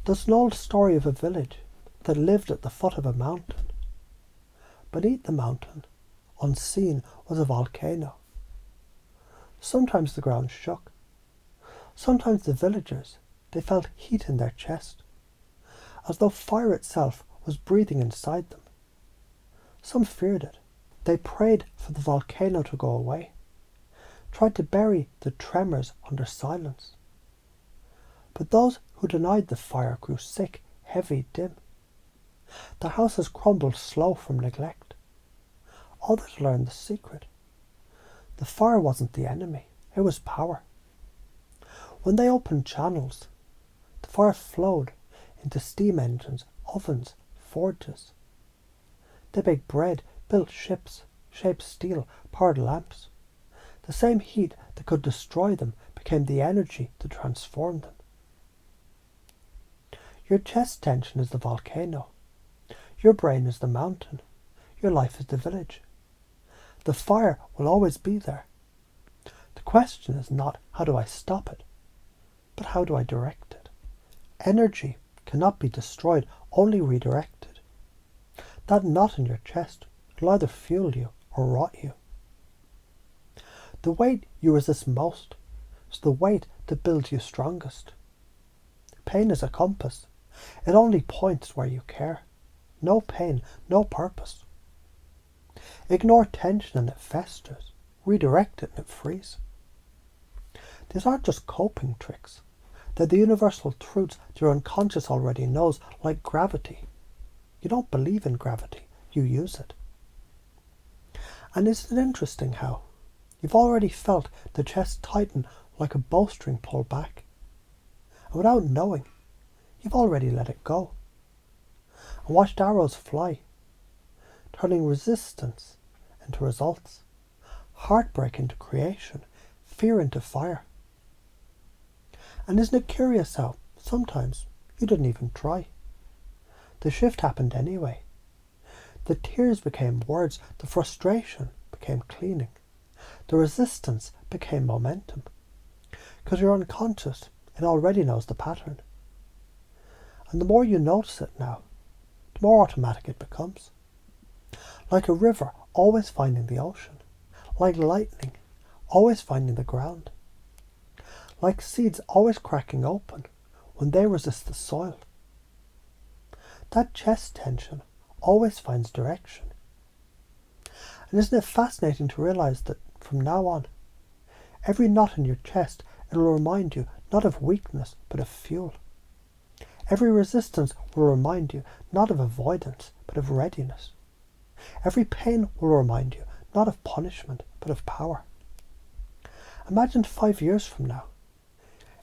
There's an old story of a village that lived at the foot of a mountain. Beneath the mountain, unseen, was a volcano. Sometimes the ground shook. Sometimes the villagers, they felt heat in their chest, as though fire itself was breathing inside them. Some feared it. They prayed for the volcano to go away, tried to bury the tremors under silence. But those who denied the fire grew sick, heavy, dim. Their houses crumbled slow from neglect. Others learned the secret. The fire wasn't the enemy, it was power. When they opened channels, the fire flowed into steam engines, ovens, forges. They baked bread, built ships, shaped steel, powered lamps. The same heat that could destroy them became the energy to transform them. Your chest tension is the volcano. Your brain is the mountain. Your life is the village. The fire will always be there. The question is not how do I stop it, but how do I direct it? Energy cannot be destroyed, only redirected. That knot in your chest will either fuel you or rot you. The weight you resist most is the weight that builds you strongest. Pain is a compass. It only points where you care. No pain, no purpose. Ignore tension and it festers. Redirect it and it frees. These aren't just coping tricks. They're the universal truths your unconscious already knows, like gravity. You don't believe in gravity, you use it. And isn't it interesting how you've already felt the chest tighten like a bowstring pulled back? And without knowing, you've already let it go. And watched arrows fly, turning resistance into results, heartbreak into creation, fear into fire. And isn't it curious how, sometimes, you didn't even try. The shift happened anyway. The tears became words, the frustration became cleaning, the resistance became momentum. Because your unconscious, it already knows the pattern. And the more you notice it now, the more automatic it becomes. Like a river always finding the ocean. Like lightning always finding the ground. Like seeds always cracking open when they resist the soil. That chest tension always finds direction. And isn't it fascinating to realize that from now on, every knot in your chest, it will remind you not of weakness but of fuel. Every resistance will remind you not of avoidance but of readiness. Every pain will remind you not of punishment but of power. Imagine 5 years from now.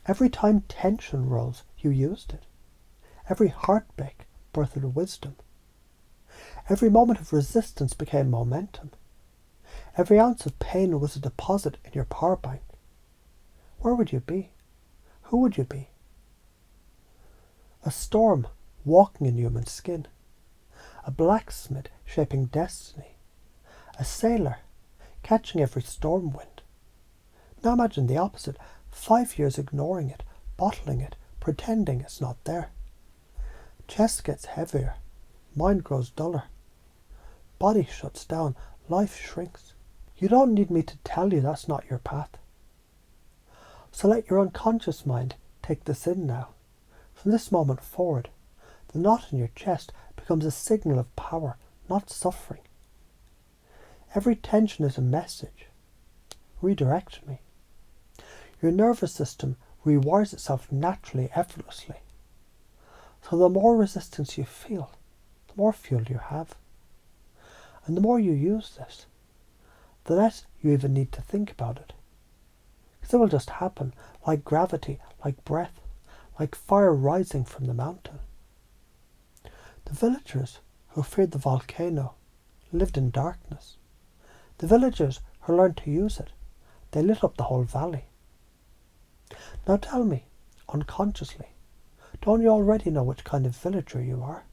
Every time tension rose, you used it. Every heartbreak birthed wisdom. Every moment of resistance became momentum. Every ounce of pain was a deposit in your power bank. Where would you be? Who would you be? A storm walking in human skin. A blacksmith shaping destiny. A sailor catching every storm wind. Now imagine the opposite. 5 years ignoring it, bottling it, pretending it's not there. Chest gets heavier. Mind grows duller. Body shuts down. Life shrinks. You don't need me to tell you that's not your path. So let your unconscious mind take this in now. From this moment forward, the knot in your chest becomes a signal of power, not suffering. Every tension is a message. Redirect me. Your nervous system rewires itself naturally, effortlessly. So the more resistance you feel, the more fuel you have. And the more you use this, the less you even need to think about it. Because it will just happen, like gravity, like breath, like fire rising from the mountain. The villagers who feared the volcano lived in darkness. The villagers who learned to use it, they lit up the whole valley. Now tell me, unconsciously, don't you already know which kind of villager you are?